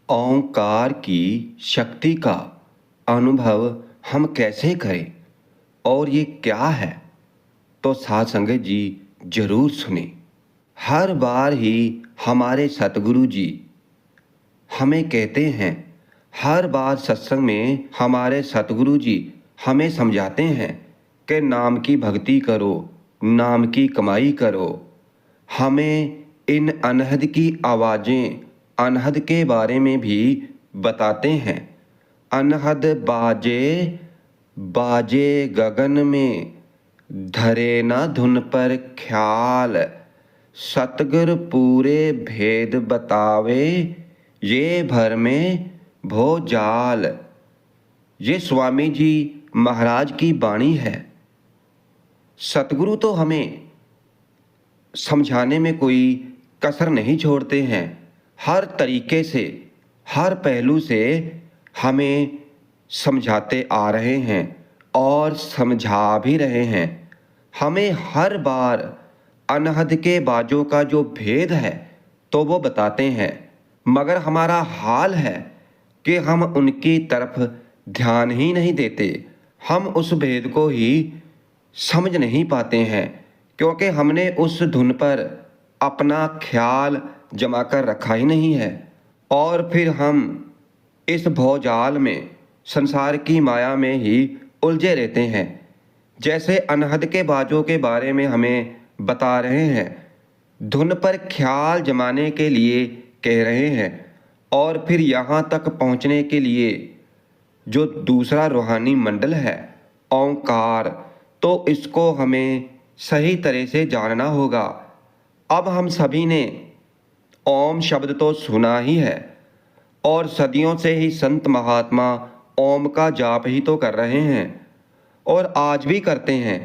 ओंकार की शक्ति का अनुभव हम कैसे करें और ये क्या है? तो साध संगत जी जरूर सुने। हर बार ही हमारे सतगुरु जी हमें कहते हैं, हर बार सत्संग में हमारे सतगुरु जी हमें समझाते हैं कि नाम की भक्ति करो, नाम की कमाई करो। हमें इन अनहद की आवाज़ें, अनहद के बारे में भी बताते हैं। अनहद बाजे बाजे गगन में, धरे न धुन पर ख्याल। सतगुर पूरे भेद बतावे, ये भर में भो जाल। ये स्वामी जी महाराज की वाणी है। सतगुरु तो हमें समझाने में कोई कसर नहीं छोड़ते हैं। हर तरीके से, हर पहलू से हमें समझाते आ रहे हैं और समझा भी रहे हैं। हमें हर बार अनहद के बाजों का जो भेद है तो वो बताते हैं, मगर हमारा हाल है कि हम उनकी तरफ ध्यान ही नहीं देते। हम उस भेद को ही समझ नहीं पाते हैं, क्योंकि हमने उस धुन पर अपना ख्याल जमा कर रखा ही नहीं है। और फिर हम इस भौजाल में, संसार की माया में ही उलझे रहते हैं। जैसे अनहद के बाजों के बारे में हमें बता रहे हैं, धुन पर ख्याल जमाने के लिए कह रहे हैं, और फिर यहाँ तक पहुँचने के लिए जो दूसरा रूहानी मंडल है ओंकार, तो इसको हमें सही तरह से जानना होगा। अब हम सभी ने ओम शब्द तो सुना ही है, और सदियों से ही संत महात्मा ओम का जाप ही तो कर रहे हैं और आज भी करते हैं।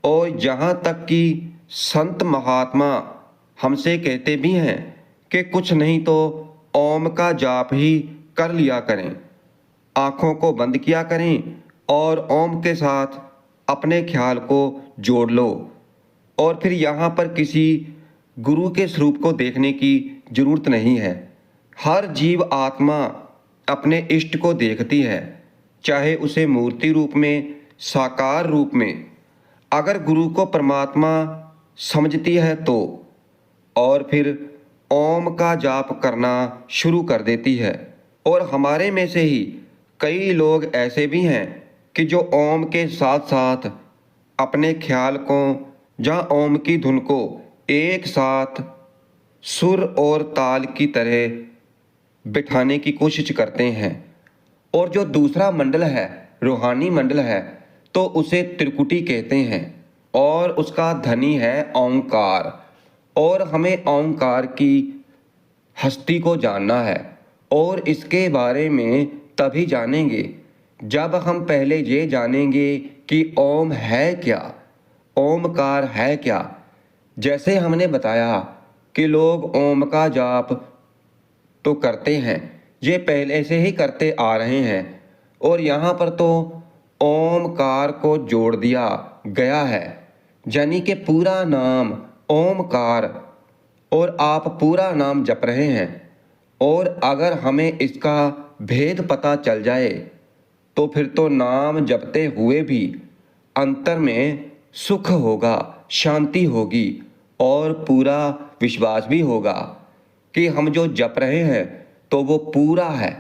और जहाँ तक कि संत महात्मा हमसे कहते भी हैं कि कुछ नहीं तो ओम का जाप ही कर लिया करें, आँखों को बंद किया करें और ओम के साथ अपने ख्याल को जोड़ लो। और फिर यहाँ पर किसी गुरु के स्वरूप को देखने की जरूरत नहीं है। हर जीव आत्मा अपने इष्ट को देखती है, चाहे उसे मूर्ति रूप में, साकार रूप में। अगर गुरु को परमात्मा समझती है तो, और फिर ओम का जाप करना शुरू कर देती है। और हमारे में से ही कई लोग ऐसे भी हैं कि जो ओम के साथ साथ अपने ख्याल को, जहाँ ओम की धुन को एक साथ सुर और ताल की तरह बिठाने की कोशिश करते हैं। और जो दूसरा मंडल है, रूहानी मंडल है, तो उसे त्रिकुटी कहते हैं और उसका धनी है ओंकार। और हमें ओंकार की हस्ती को जानना है, और इसके बारे में तभी जानेंगे जब हम पहले ये जानेंगे कि ओम है क्या, ओमकार है क्या। जैसे हमने बताया कि लोग ओम का जाप तो करते हैं, ये पहले से ही करते आ रहे हैं, और यहाँ पर तो ओमकार को जोड़ दिया गया है, यानी कि पूरा नाम ओमकार, और आप पूरा नाम जप रहे हैं। और अगर हमें इसका भेद पता चल जाए तो फिर तो नाम जपते हुए भी अंतर में सुख होगा, शांति होगी, और पूरा विश्वास भी होगा कि हम जो जप रहे हैं तो वो पूरा है।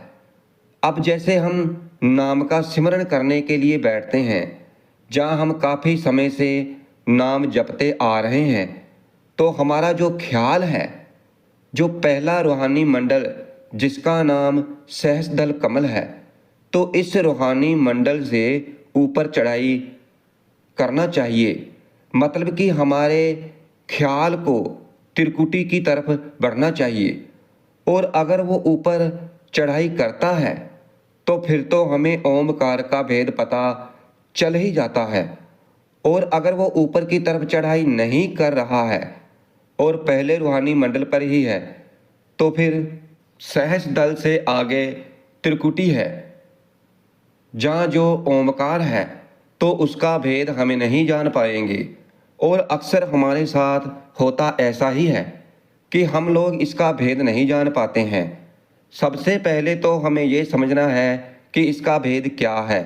अब जैसे हम नाम का सिमरन करने के लिए बैठते हैं, जहाँ हम काफ़ी समय से नाम जपते आ रहे हैं, तो हमारा जो ख्याल है, जो पहला रूहानी मंडल जिसका नाम सहस्त्रदल कमल है, तो इस रूहानी मंडल से ऊपर चढ़ाई करना चाहिए। मतलब कि हमारे ख्याल को त्रिकुटी की तरफ बढ़ना चाहिए। और अगर वो ऊपर चढ़ाई करता है तो फिर तो हमें ओमकार का भेद पता चल ही जाता है। और अगर वो ऊपर की तरफ चढ़ाई नहीं कर रहा है और पहले रूहानी मंडल पर ही है, तो फिर सहस्त्रदल से आगे त्रिकुटी है, जहाँ जो ओमकार है तो उसका भेद हमें नहीं जान पाएंगे। और अक्सर हमारे साथ होता ऐसा ही है कि हम लोग इसका भेद नहीं जान पाते हैं। सबसे पहले तो हमें ये समझना है कि इसका भेद क्या है।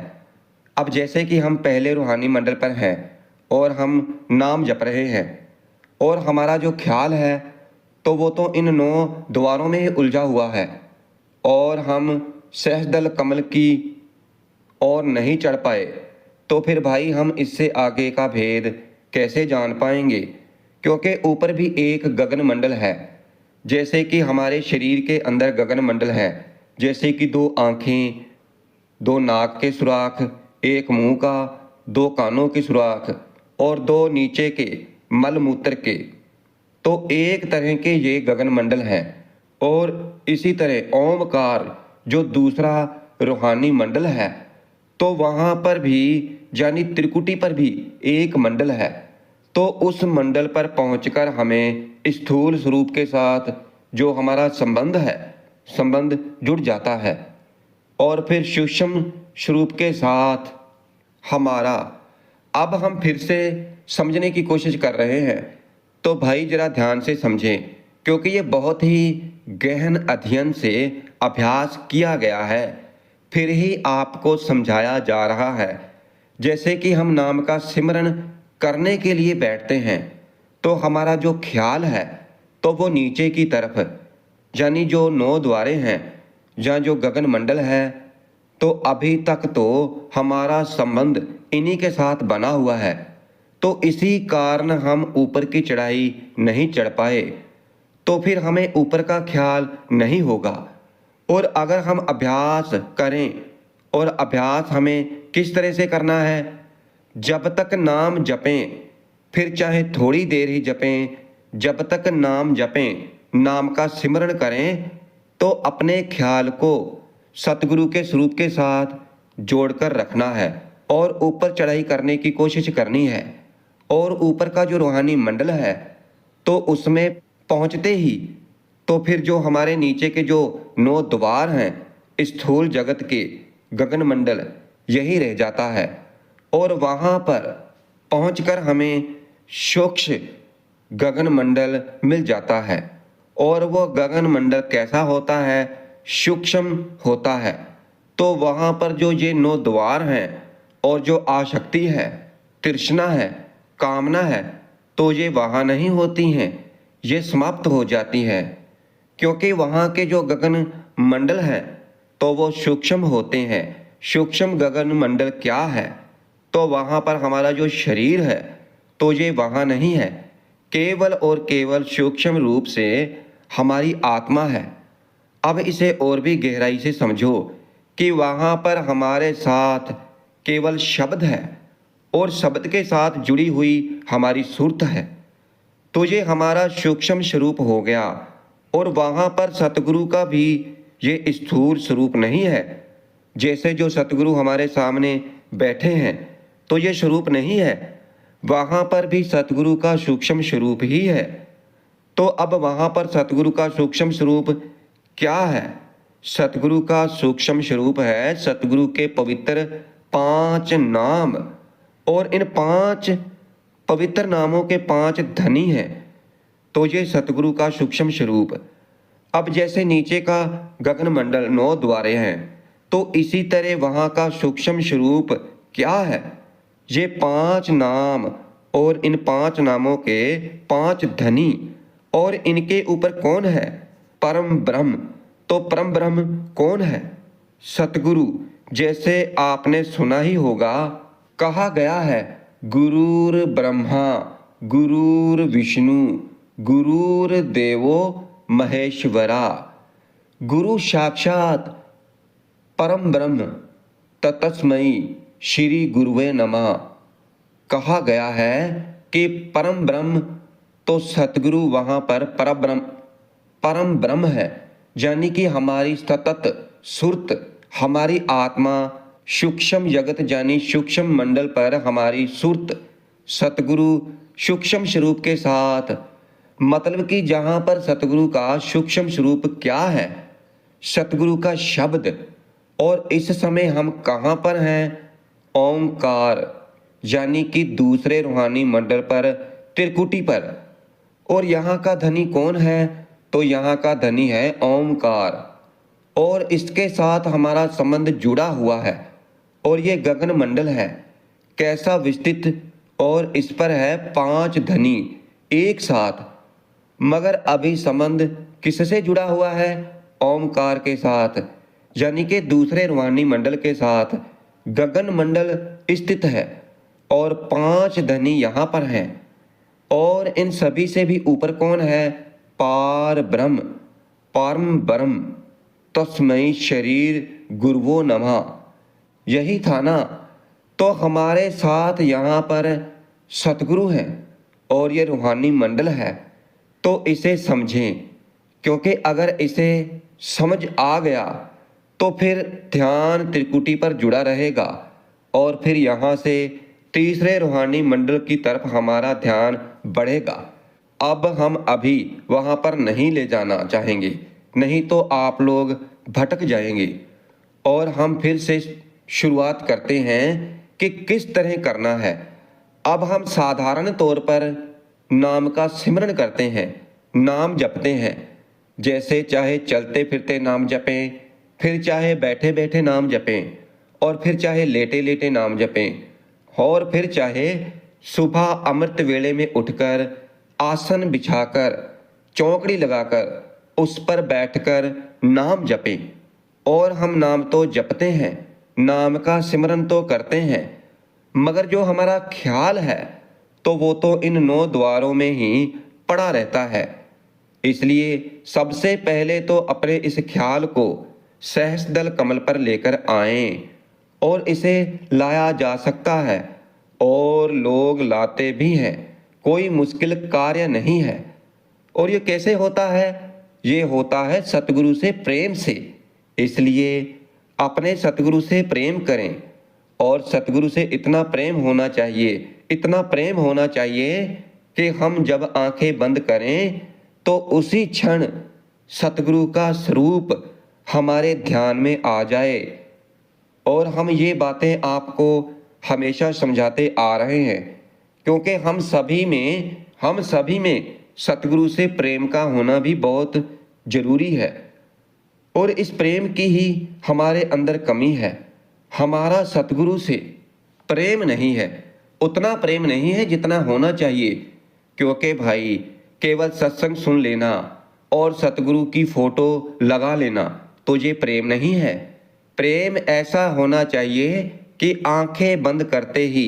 अब जैसे कि हम पहले रूहानी मंडल पर हैं और हम नाम जप रहे हैं और हमारा जो ख्याल है तो वो तो इन 9 द्वारों में ही उलझा हुआ है और हम सहस्त्रदल कमल की ओर नहीं चढ़ पाए, तो फिर भाई हम इससे आगे का भेद कैसे जान पाएंगे? क्योंकि ऊपर भी एक गगन मंडल है। जैसे कि हमारे शरीर के अंदर गगन मंडल है, जैसे कि 2 आँखें, 2 नाक के सुराख, 1 मुंह का, 2 कानों के सुराख और 2 नीचे के मल मूत्र के। तो एक तरह के ये गगन मंडल हैं। और इसी तरह ओमकार जो दूसरा रूहानी मंडल है, तो वहाँ पर भी यानी त्रिकुटी पर भी एक मंडल है। तो उस मंडल पर पहुंचकर हमें स्थूल स्वरूप के साथ जो हमारा संबंध जुड़ जाता है और फिर सूक्ष्म स्वरूप के साथ हमारा। अब हम फिर से समझने की कोशिश कर रहे हैं, तो भाई जरा ध्यान से समझें, क्योंकि ये बहुत ही गहन अध्ययन से अभ्यास किया गया है, फिर ही आपको समझाया जा रहा है। जैसे कि हम नाम का सिमरन करने के लिए बैठते हैं, तो हमारा जो ख्याल है तो वो नीचे की तरफ, यानी जो 9 द्वारे हैं या जो गगन मंडल है, तो अभी तक तो हमारा संबंध इन्हीं के साथ बना हुआ है। तो इसी कारण हम ऊपर की चढ़ाई नहीं चढ़ पाए, तो फिर हमें ऊपर का ख्याल नहीं होगा। और अगर हम अभ्यास करें, और अभ्यास हमें किस तरह से करना है? जब तक नाम जपें, फिर चाहे थोड़ी देर ही जपें, जब तक नाम जपें, नाम का सिमरन करें, तो अपने ख्याल को सतगुरु के स्वरूप के साथ जोड़कर रखना है और ऊपर चढ़ाई करने की कोशिश करनी है। और ऊपर का जो रूहानी मंडल है, तो उसमें पहुंचते ही तो फिर जो हमारे नीचे के जो 9 द्वार हैं स्थूल जगत के गगन मंडल, यही रह जाता है। और वहाँ पर पहुंचकर हमें सूक्ष्म गगन मंडल मिल जाता है। और वो गगन मंडल कैसा होता है? सूक्ष्म होता है। तो वहाँ पर जो ये 9 द्वार हैं और जो आसक्ति है, तृष्णा है, कामना है, तो ये वहाँ नहीं होती हैं, ये समाप्त हो जाती है। क्योंकि वहाँ के जो गगन मंडल हैं तो वो सूक्ष्म होते हैं। सूक्ष्म गगन मंडल क्या है? तो वहाँ पर हमारा जो शरीर है तो ये वहाँ नहीं है, केवल और केवल सूक्ष्म रूप से हमारी आत्मा है। अब इसे और भी गहराई से समझो कि वहाँ पर हमारे साथ केवल शब्द है और शब्द के साथ जुड़ी हुई हमारी सुरत है। तो ये हमारा सूक्ष्म स्वरूप हो गया। और वहाँ पर सतगुरु का भी ये स्थूल स्वरूप नहीं है। जैसे जो सतगुरु हमारे सामने बैठे हैं तो ये स्वरूप नहीं है, वहाँ पर भी सतगुरु का सूक्ष्म स्वरूप ही है। तो अब वहाँ पर सतगुरु का सूक्ष्म स्वरूप क्या है? सतगुरु का सूक्ष्म स्वरूप है सतगुरु के पवित्र 5 नाम, और इन 5 पवित्र नामों के 5 धनी हैं। तो ये सतगुरु का सूक्ष्म स्वरूप। अब जैसे नीचे का गगन मंडल 9 द्वारे हैं, तो इसी तरह वहाँ का सूक्ष्म स्वरूप क्या है? ये 5 नाम और इन 5 नामों के 5 धनी, और इनके ऊपर कौन है? परम ब्रह्म। तो परम ब्रह्म कौन है? सतगुरु। जैसे आपने सुना ही होगा, कहा गया है गुरुर ब्रह्मा गुरुर विष्णु गुरुर देवो महेश्वरा। गुरु साक्षात परम ब्रह्म, ततस्मै श्री गुरुवे नमः। कहा गया है कि परम ब्रह्म तो सतगुरु वहाँ पर परम ब्रह्म है, यानी कि हमारी सतत सुरत, हमारी आत्मा सूक्ष्म जगत यानी सूक्ष्म मंडल पर हमारी सुरत सतगुरु सूक्ष्म स्वरूप के साथ, मतलब कि जहाँ पर सतगुरु का सूक्ष्म स्वरूप क्या है? सतगुरु का शब्द। और इस समय हम कहाँ पर हैं? ओंकार, यानी कि दूसरे रूहानी मंडल पर, त्रिकुटी पर। और यहाँ का धनी कौन है? तो यहाँ का धनी है ओंकार। और इसके साथ हमारा संबंध जुड़ा हुआ है। और ये गगन मंडल है कैसा विस्तृत, और इस पर है 5 धनी एक साथ। मगर अभी संबंध किससे जुड़ा हुआ है? ओमकार के साथ, यानी कि दूसरे रूहानी मंडल के साथ गगन मंडल स्थित है और 5 धनी यहाँ पर हैं। और इन सभी से भी ऊपर कौन है? पार ब्रह्म, परम ब्रह्म, तस्मै शरीर गुरुवो नमः। यही था ना। तो हमारे साथ यहाँ पर सतगुरु हैं और ये रूहानी मंडल है। तो इसे समझें, क्योंकि अगर इसे समझ आ गया तो फिर ध्यान त्रिकुटी पर जुड़ा रहेगा और फिर यहाँ से तीसरे रूहानी मंडल की तरफ हमारा ध्यान बढ़ेगा। अब हम अभी वहाँ पर नहीं ले जाना चाहेंगे, नहीं तो आप लोग भटक जाएंगे। और हम फिर से शुरुआत करते हैं कि किस तरह करना है। अब हम साधारण तौर पर नाम का सिमरन करते हैं, नाम जपते हैं। जैसे चाहे चलते फिरते नाम जपें, फिर चाहे बैठे बैठे नाम जपें, और फिर चाहे लेटे लेटे नाम जपें, और फिर चाहे सुबह अमृत वेले में उठकर आसन बिछाकर चौकड़ी लगाकर उस पर बैठकर नाम जपें। और हम नाम तो जपते हैं, नाम का सिमरन तो करते हैं, मगर जो हमारा ख्याल है तो वो तो इन 9 द्वारों में ही पड़ा रहता है। इसलिए सबसे पहले तो अपने इस ख्याल को सहस्त्रदल कमल पर लेकर आएं। और इसे लाया जा सकता है और लोग लाते भी हैं, कोई मुश्किल कार्य नहीं है। और ये कैसे होता है? ये होता है सतगुरु से प्रेम से। इसलिए अपने सतगुरु से प्रेम करें। और सतगुरु से इतना प्रेम होना चाहिए, इतना प्रेम होना चाहिए कि हम जब आंखें बंद करें तो उसी क्षण सतगुरु का स्वरूप हमारे ध्यान में आ जाए। और हम ये बातें आपको हमेशा समझाते आ रहे हैं, क्योंकि हम सभी में सतगुरु से प्रेम का होना भी बहुत जरूरी है। और इस प्रेम की ही हमारे अंदर कमी है। हमारा सतगुरु से प्रेम नहीं है, उतना प्रेम नहीं है जितना होना चाहिए। क्योंकि भाई केवल सत्संग सुन लेना और सतगुरु की फोटो लगा लेना तो ये प्रेम नहीं है। प्रेम ऐसा होना चाहिए कि आंखें बंद करते ही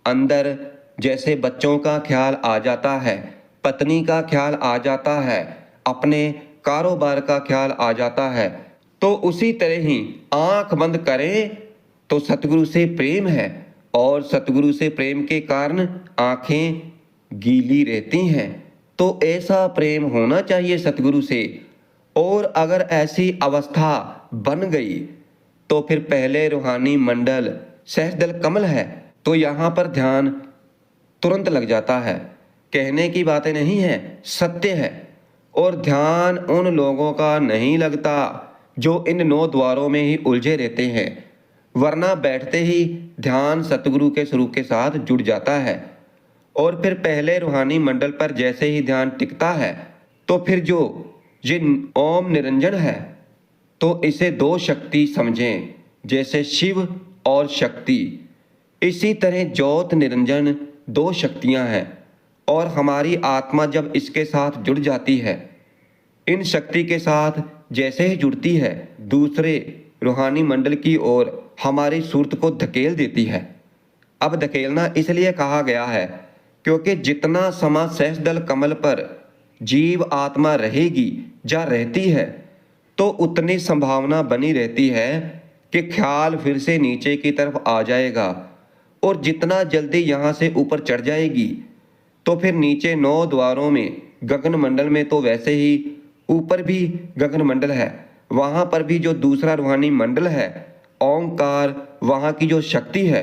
अंदर जैसे बच्चों का ख्याल आ जाता है, पत्नी का ख्याल आ जाता है, अपने कारोबार का ख्याल आ जाता है, तो उसी तरह ही आंख बंद करें तो सतगुरु से प्रेम है। और सतगुरु से प्रेम के कारण आंखें गीली रहती हैं। तो ऐसा प्रेम होना चाहिए सतगुरु से। और अगर ऐसी अवस्था बन गई तो फिर पहले रूहानी मंडल सहस्त्रदल कमल है, तो यहाँ पर ध्यान तुरंत लग जाता है। कहने की बातें नहीं है, सत्य है। और ध्यान उन लोगों का नहीं लगता जो इन 9 द्वारों में ही उलझे रहते हैं, वरना बैठते ही ध्यान सतगुरु के स्वरूप के साथ जुड़ जाता है। और फिर पहले रूहानी मंडल पर जैसे ही ध्यान टिकता है तो फिर जो ये ओम निरंजन है, तो इसे 2 शक्ति समझें, जैसे शिव और शक्ति। इसी तरह ज्योत निरंजन 2 शक्तियां हैं। और हमारी आत्मा जब इसके साथ जुड़ जाती है, इन शक्ति के साथ जैसे ही जुड़ती है, दूसरे रूहानी मंडल की ओर हमारी सूरत को धकेल देती है। अब धकेलना इसलिए कहा गया है क्योंकि जितना समय सहस्त्रदल कमल पर जीव आत्मा रहेगी या रहती है, तो उतनी संभावना बनी रहती है कि ख्याल फिर से नीचे की तरफ आ जाएगा। और जितना जल्दी यहाँ से ऊपर चढ़ जाएगी तो फिर नीचे 9 द्वारों में गगन मंडल में तो वैसे ही ऊपर भी गगन मंडल है, वहाँ पर भी जो दूसरा रूहानी मंडल है ओंकार, वहाँ की जो शक्ति है,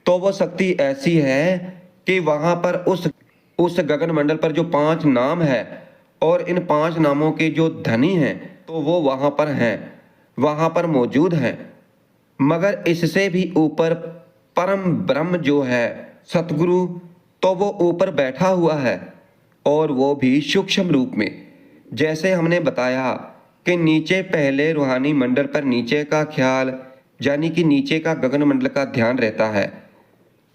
तो वो शक्ति ऐसी है कि वहाँ पर उस गगन मंडल पर जो 5 नाम है और इन 5 नामों के जो धनी हैं तो वो वहाँ पर हैं, वहाँ पर मौजूद हैं। मगर इससे भी ऊपर परम ब्रह्म जो है सतगुरु, तो वो ऊपर बैठा हुआ है और वो भी सूक्ष्म रूप में। जैसे हमने बताया कि नीचे पहले रूहानी मंडल पर नीचे का ख्याल यानी कि नीचे का गगन मंडल का ध्यान रहता है,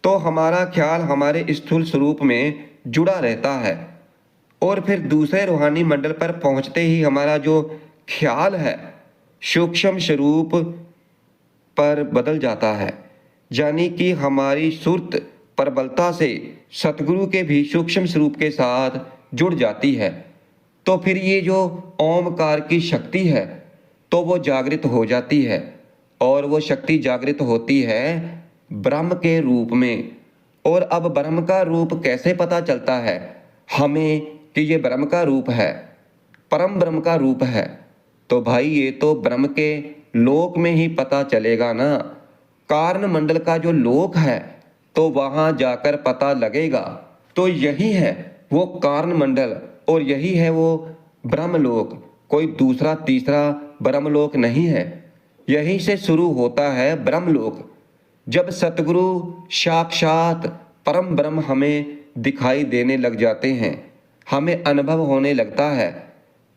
तो हमारा ख्याल हमारे स्थूल स्वरूप में जुड़ा रहता है। और फिर दूसरे रूहानी मंडल पर पहुंचते ही हमारा जो ख्याल है सूक्ष्म स्वरूप पर बदल जाता है, यानी कि हमारी सुरत प्रबलता से सतगुरु के भी सूक्ष्म स्वरूप के साथ जुड़ जाती है। तो फिर ये जो ओमकार की शक्ति है तो वो जागृत हो जाती है, और वो शक्ति जागृत होती है ब्रह्म के रूप में। और अब ब्रह्म का रूप कैसे पता चलता है हमें कि ये ब्रह्म का रूप है, परम ब्रह्म का रूप है? तो भाई ये तो ब्रह्म के लोक में ही पता चलेगा ना। कारण मंडल का जो लोक है तो वहां जाकर पता लगेगा। तो यही है वो कारण मंडल और यही है वो ब्रह्मलोक, कोई दूसरा तीसरा ब्रह्मलोक नहीं है। यहीं से शुरू होता है ब्रह्मलोक। जब सतगुरु साक्षात परम ब्रह्म हमें दिखाई देने लग जाते हैं, हमें अनुभव होने लगता है,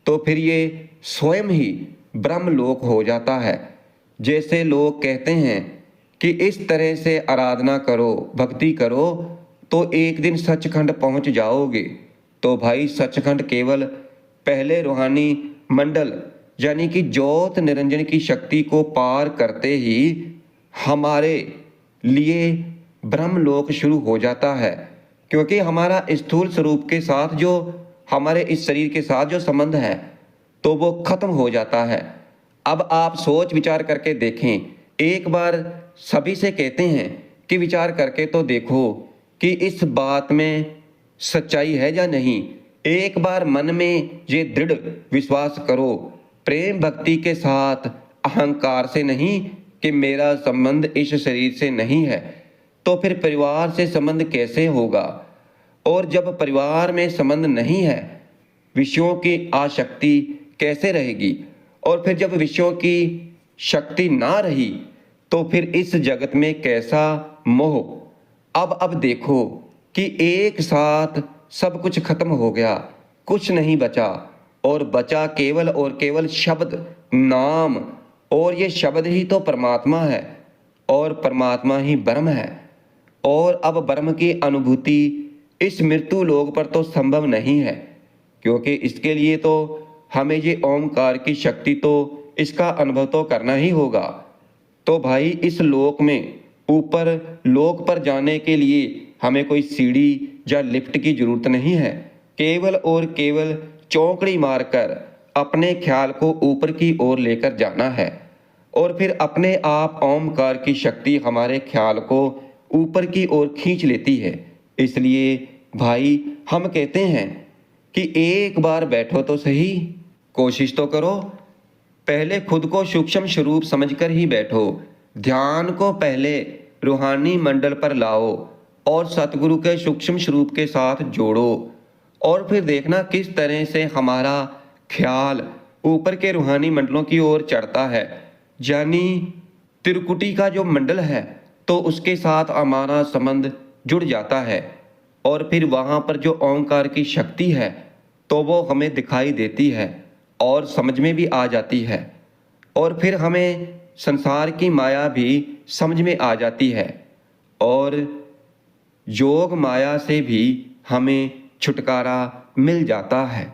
तो फिर ये स्वयं ही ब्रह्मलोक हो जाता है। जैसे लोग कहते हैं कि इस तरह से आराधना करो, भक्ति करो तो एक दिन सचखंड पहुंच जाओगे। तो भाई सचखंड केवल पहले रूहानी मंडल यानी कि ज्योत निरंजन की शक्ति को पार करते ही हमारे लिए ब्रह्मलोक शुरू हो जाता है, क्योंकि हमारा स्थूल स्वरूप के साथ जो हमारे इस शरीर के साथ जो संबंध है तो वो खत्म हो जाता है। अब आप सोच विचार करके देखें, एक बार सभी से कहते हैं कि विचार करके तो देखो कि इस बात में सच्चाई है या नहीं। एक बार मन में ये दृढ़ विश्वास करो, प्रेम भक्ति के साथ, अहंकार से नहीं कि मेरा संबंध इस शरीर से नहीं है। तो फिर परिवार से संबंध कैसे होगा? और जब परिवार में संबंध नहीं है, विषयों की आसक्ति कैसे रहेगी? और फिर जब विषयों की शक्ति ना रही तो फिर इस जगत में कैसा मोह? अब देखो कि एक साथ सब कुछ खत्म हो गया, कुछ नहीं बचा, और बचा केवल और केवल शब्द, नाम। और ये शब्द ही तो परमात्मा है और परमात्मा ही ब्रह्म है। और अब ब्रह्म की अनुभूति इस मृत्यु लोक पर तो संभव नहीं है, क्योंकि इसके लिए तो हमें ये ओमकार की शक्ति तो इसका अनुभव तो करना ही होगा। तो भाई इस लोक में ऊपर लोक पर जाने के लिए हमें कोई सीढ़ी या लिफ्ट की जरूरत नहीं है। केवल और केवल चौकड़ी मारकर अपने ख्याल को ऊपर की ओर लेकर जाना है, और फिर अपने आप ओमकार की शक्ति हमारे ख्याल को ऊपर की ओर खींच लेती है। इसलिए भाई हम कहते हैं कि एक बार बैठो तो सही, कोशिश तो करो। पहले खुद को सूक्ष्म स्वरूप समझकर ही बैठो। ध्यान को पहले रूहानी मंडल पर लाओ और सतगुरु के सूक्ष्म स्वरूप के साथ जोड़ो, और फिर देखना किस तरह से हमारा ख्याल ऊपर के रूहानी मंडलों की ओर चढ़ता है। यानी त्रिकुटी का जो मंडल है तो उसके साथ हमारा संबंध जुड़ जाता है, और फिर वहाँ पर जो ओंकार की शक्ति है तो वो हमें दिखाई देती है और समझ में भी आ जाती है, और फिर हमें संसार की माया भी समझ में आ जाती है, और योग माया से भी हमें छुटकारा मिल जाता है।